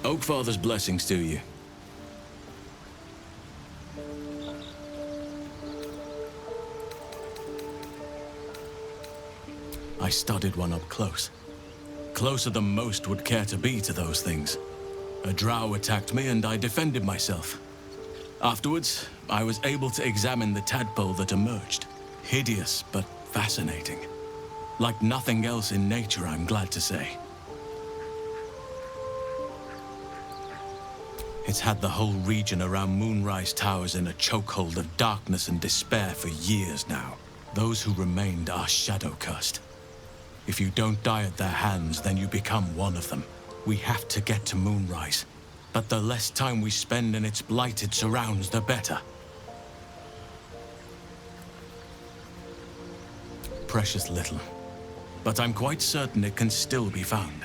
Oakfather's blessings to you. I studied one up close. Closer than most would care to be to those things. A drow attacked me and I defended myself. Afterwards, I was able to examine the tadpole that emerged. Hideous, but fascinating. Like nothing else in nature, I'm glad to say. It's had the whole region around Moonrise Towers in a chokehold of darkness and despair for years now. Those who remained are shadow-cursed. If you don't die at their hands, then you become one of them. We have to get to Moonrise. But the less time we spend in its blighted surrounds, the better. Precious little. But I'm quite certain it can still be found.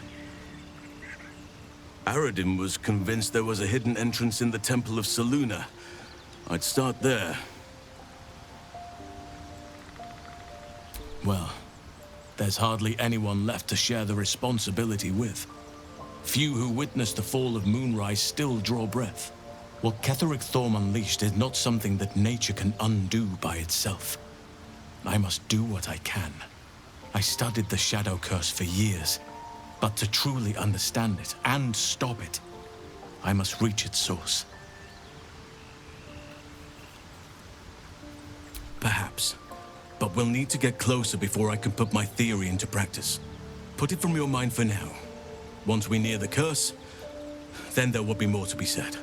Aradin was convinced there was a hidden entrance in the Temple of Selena. I'd start there. Well, there's hardly anyone left to share the responsibility with. Few who witnessed the fall of Moonrise still draw breath. What Ketheric Thorm unleashed is not something that nature can undo by itself. I must do what I can. I studied the Shadow Curse for years, but to truly understand it and stop it, I must reach its source. Perhaps, but we'll need to get closer before I can put my theory into practice. Put it from your mind for now. Once we near the curse, then there will be more to be said.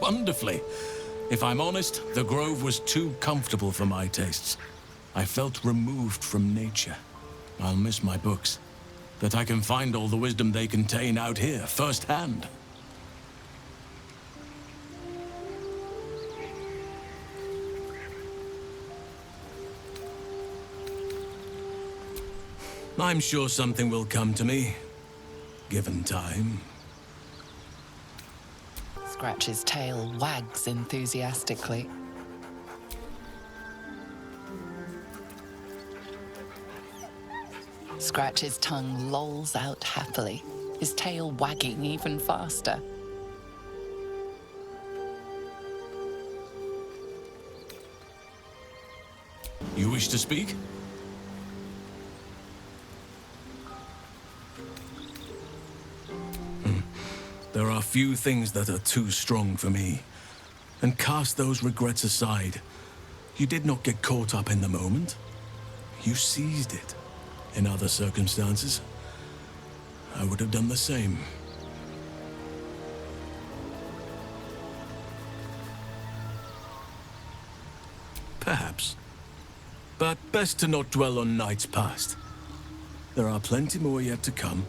Wonderfully. If I'm honest, the grove was too comfortable for my tastes. I felt removed from nature. I'll miss my books. That I can find all the wisdom they contain out here, firsthand. I'm sure something will come to me, given time. Scratch's tail wags enthusiastically. Scratch's tongue lolls out happily, his tail wagging even faster. You wish to speak? There are few things that are too strong for me. And cast those regrets aside. You did not get caught up in the moment. You seized it. In other circumstances, I would have done the same. Perhaps. But best to not dwell on nights past. There are plenty more yet to come.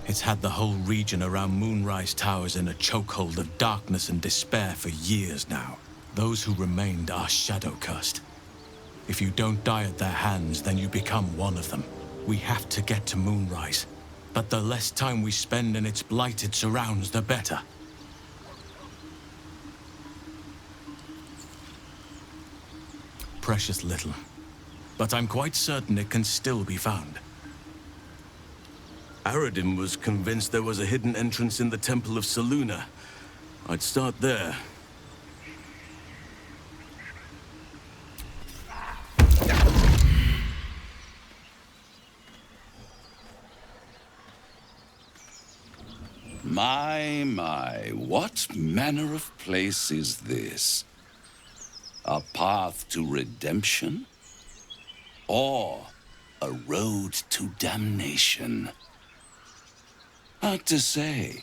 It's had the whole region around Moonrise Towers in a chokehold of darkness and despair for years now. Those who remained are shadow-cursed. If you don't die at their hands, then you become one of them. We have to get to Moonrise. But the less time we spend in its blighted surrounds, the better. Precious little. But I'm quite certain it can still be found. Aradin was convinced there was a hidden entrance in the Temple of Selena. I'd start there. My, what manner of place is this? A path to redemption? Or a road to damnation? Hard to say,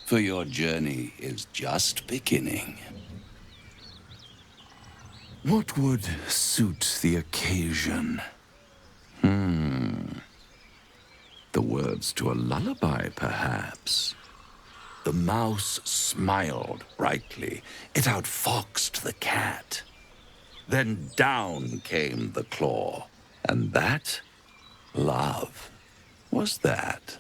for your journey is just beginning. What would suit the occasion? The words to a lullaby, perhaps. The mouse smiled brightly. It outfoxed the cat. Then down came the claw. And that, love, was that.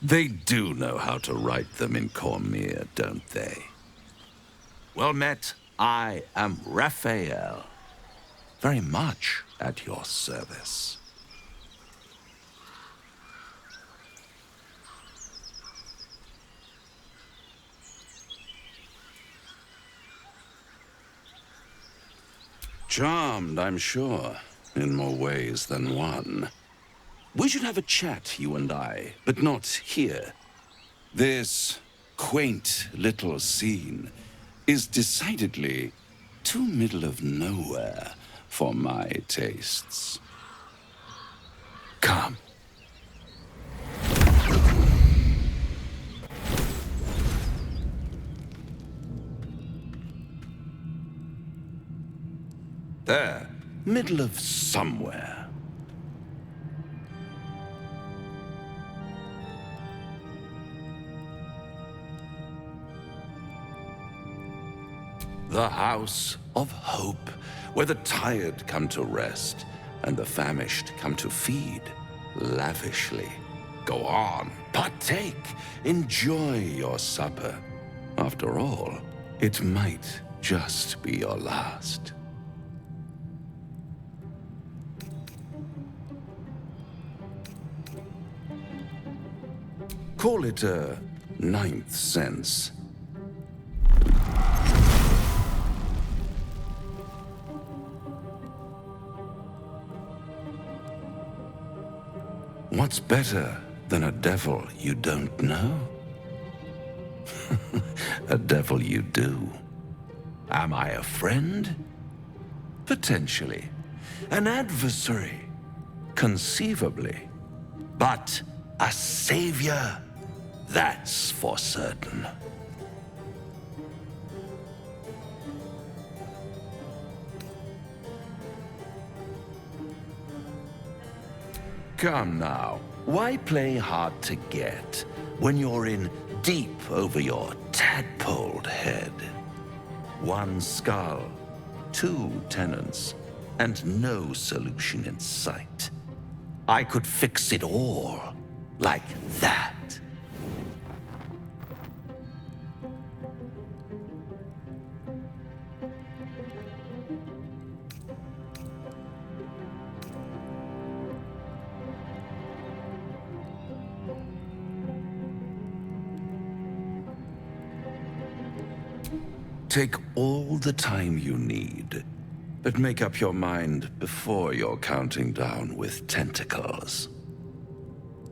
They do know how to write them in Cormyr, don't they? Well met, I am Raphael. Very much at your service. Charmed, I'm sure, in more ways than one. We should have a chat, you and I, but not here. This quaint little scene is decidedly too middle of nowhere for my tastes. Come. There, middle of somewhere. The House of Hope, where the tired come to rest and the famished come to feed lavishly. Go on, partake, enjoy your supper. After all, it might just be your last. Call it a ninth sense. What's better than a devil you don't know? A devil you do. Am I a friend? Potentially. An adversary? Conceivably. But a savior? That's for certain. Come now, why play hard to get when you're in deep over your tadpoled head? One skull, two tenants, and no solution in sight. I could fix it all, like that. Take all the time you need, but make up your mind before you're counting down with tentacles.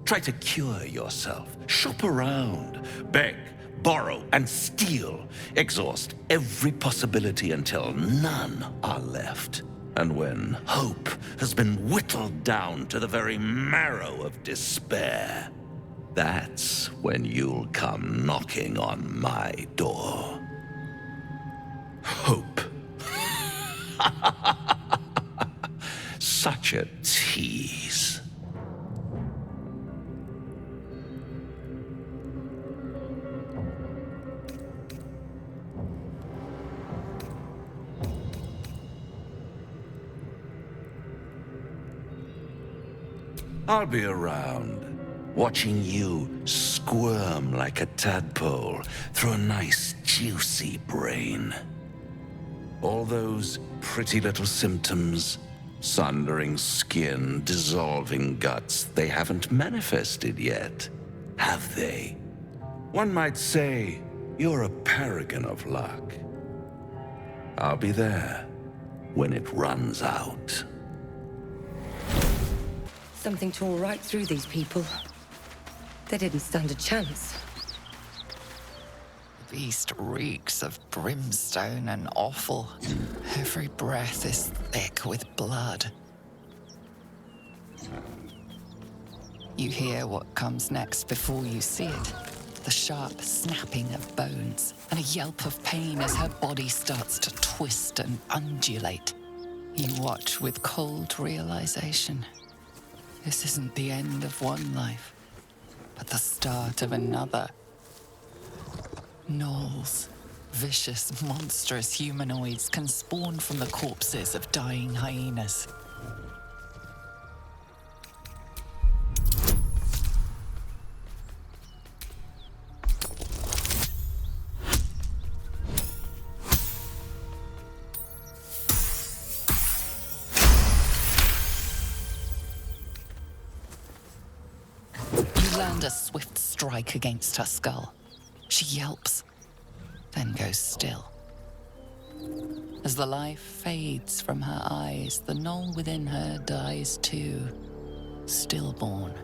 Try to cure yourself, shop around, beg, borrow, and steal. Exhaust every possibility until none are left. And when hope has been whittled down to the very marrow of despair, that's when you'll come knocking on my door. Hope. Such a tease. I'll be around, watching you squirm like a tadpole through a nice, juicy brain. All those pretty little symptoms, sundering skin, dissolving guts, they haven't manifested yet, have they? One might say you're a paragon of luck. I'll be there when it runs out. Something tore right through these people. They didn't stand a chance. The beast reeks of brimstone and offal. Every breath is thick with blood. You hear what comes next before you see it. The sharp snapping of bones and a yelp of pain as her body starts to twist and undulate. You watch with cold realization. This isn't the end of one life, but the start of another. Gnolls, vicious, monstrous humanoids can spawn from the corpses of dying hyenas. a swift strike against her skull. She yelps, then goes still. As the life fades from her eyes, the gnoll within her dies too, stillborn.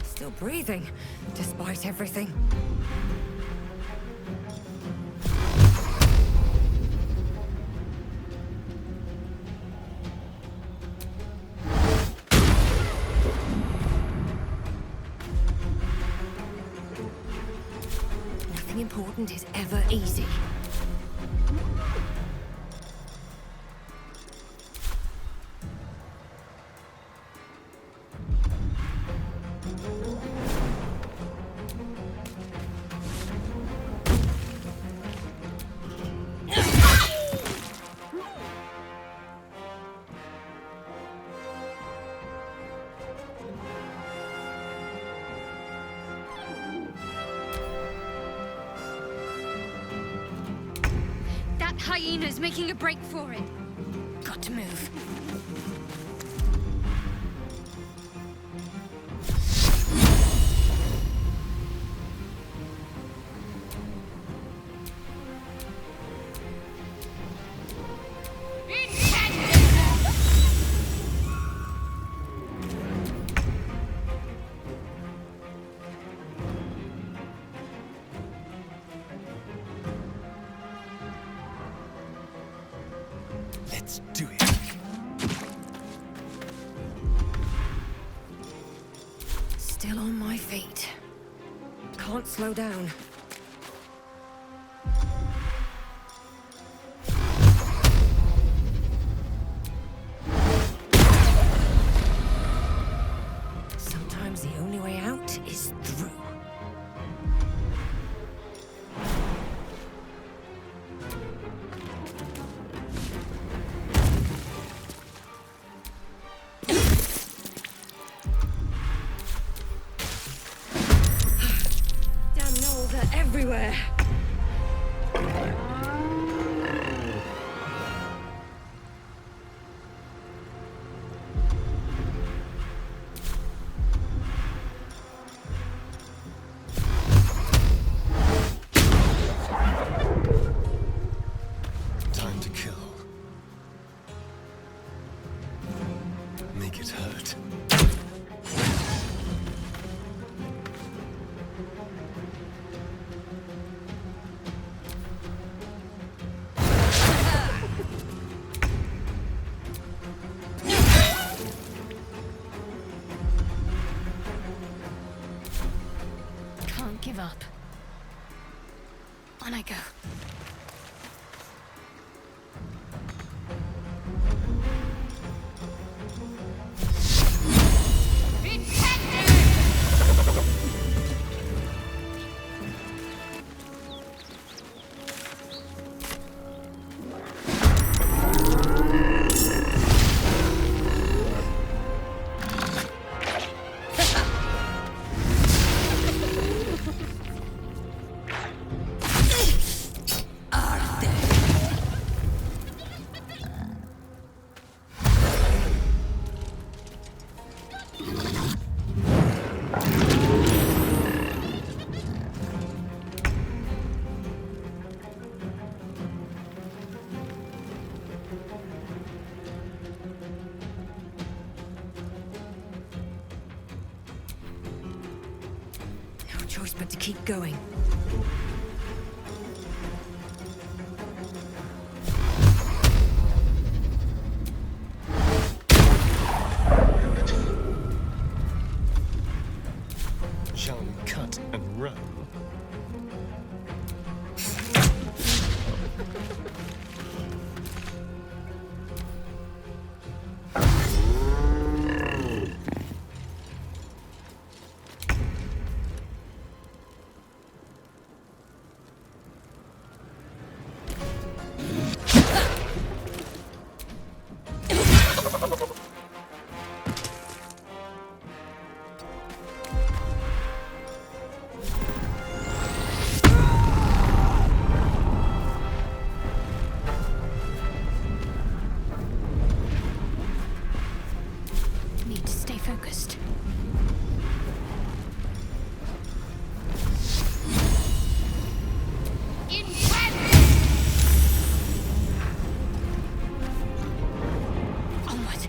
Still breathing, despite everything. Nothing important is ever easy. That hyena's making a break for it. Got to move. Let's do it. Still on my feet. Can't slow down. Sometimes the only way out is through. Damn gnolls are everywhere. Time to kill. Make it hurt. Can't give up. On I go. No choice but to keep going. Shall we cut and run? focused. Onward.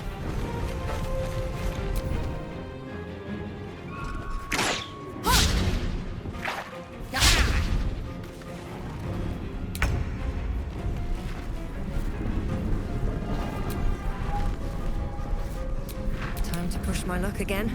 Time to push my luck again.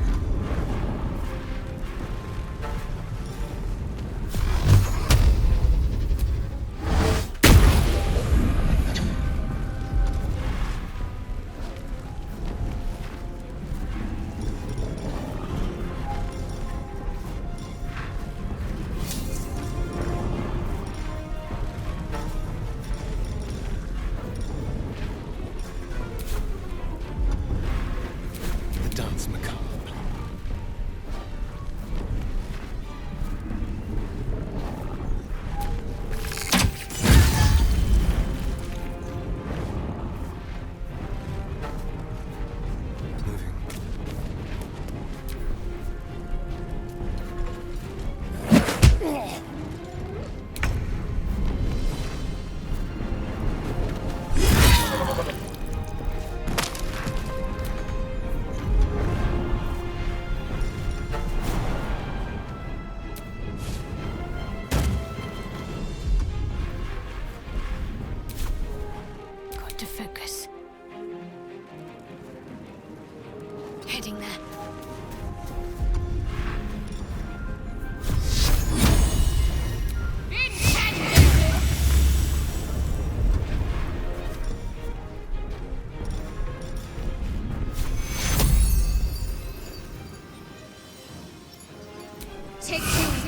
The dance macabre. Moving. Got to focus. Heading there. Take two.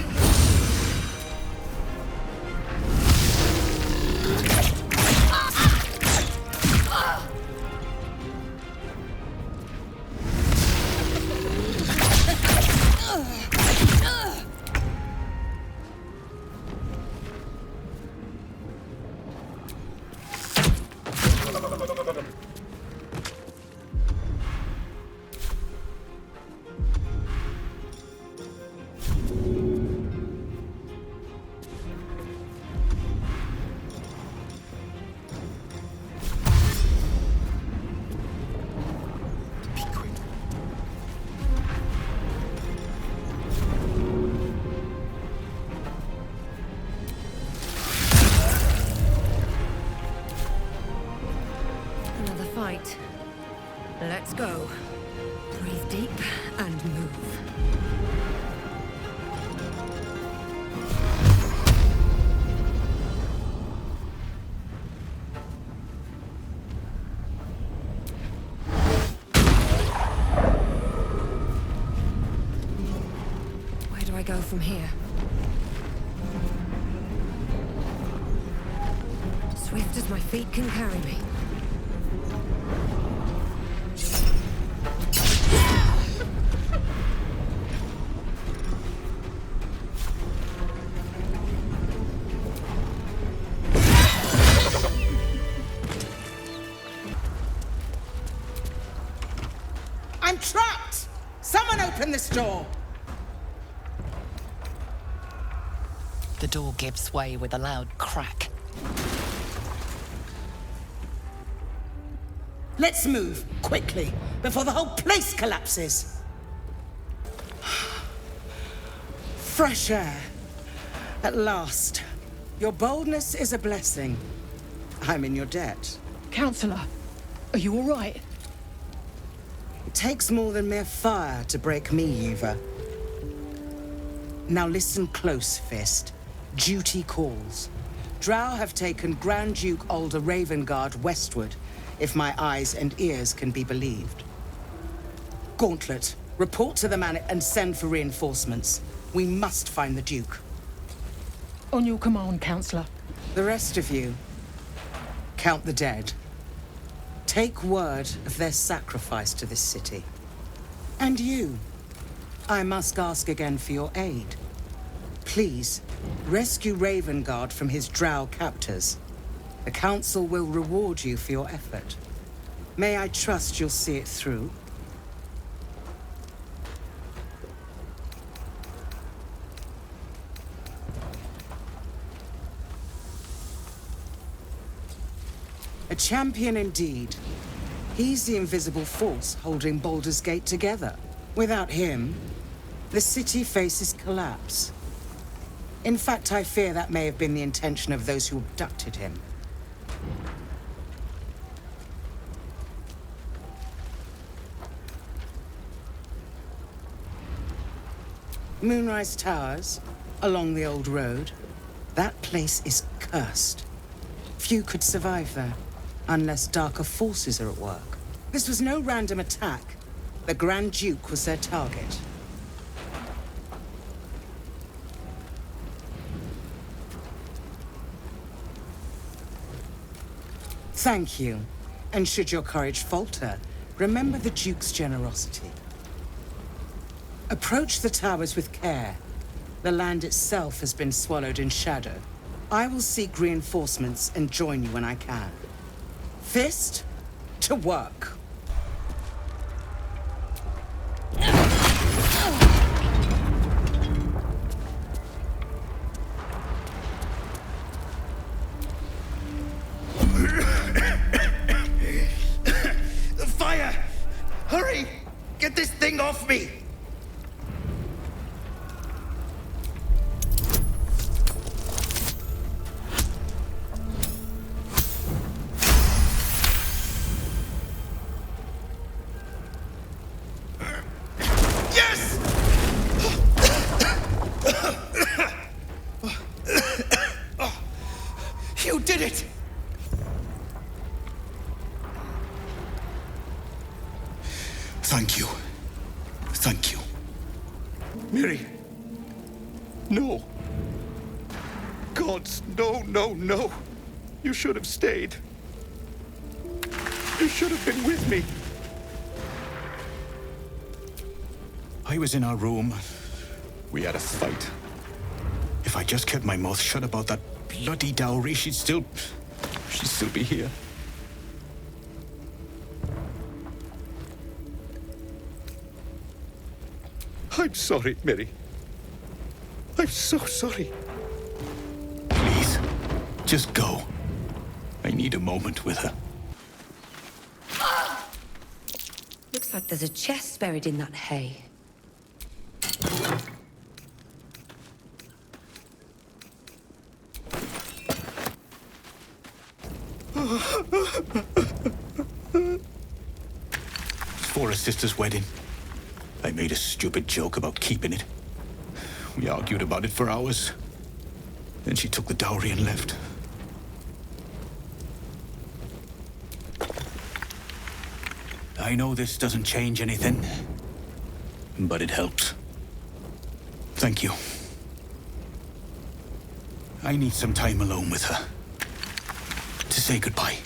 Be quick. Another fight. Let's go. Breathe deep and move. Where do I go from here? Swift as my feet can carry me. I'm trapped! Someone open this door! The door gives way with a loud crack. Let's move, quickly, before the whole place collapses. Fresh air. At last. Your boldness is a blessing. I'm in your debt. Counselor, are you all right? It takes more than mere fire to break me, Eva. Now listen close, Fist. Duty calls. Drow have taken Grand Duke Alder Ravengard westward, if my eyes and ears can be believed. Gauntlet, report to the man and send for reinforcements. We must find the Duke. On your command, Counselor. The rest of you, count the dead. Take word of their sacrifice to this city. And you, I must ask again for your aid. Please, rescue Ravengard from his drow captors. The Council will reward you for your effort. May I trust you'll see it through? A champion indeed. He's the invisible force holding Baldur's Gate together. Without him, the city faces collapse. In fact, I fear that may have been the intention of those who abducted him. Moonrise Towers, along the old road. That place is cursed. Few could survive there, unless darker forces are at work. This was no random attack. The Grand Duke was their target. Thank you. And should your courage falter, remember the Duke's generosity. Approach the towers with care. The land itself has been swallowed in shadow. I will seek reinforcements and join you when I can. Fist to work. Fire! Hurry! Get this thing off me! You did it! Thank you. Thank you. Mary. No. Gods, no, no, no. You should have stayed. You should have been with me. I was in our room. We had a fight. If I just kept my mouth shut about that bloody dowry, she'd still be here. I'm sorry, Mary. I'm so sorry. Please, just go. I need a moment with her. Looks like there's a chest buried in that hay. For a sister's wedding. I made a stupid joke about keeping it. We argued about it for hours. Then she took the dowry and left. I know this doesn't change anything, but it helps. Thank you. I need some time alone with her to say goodbye.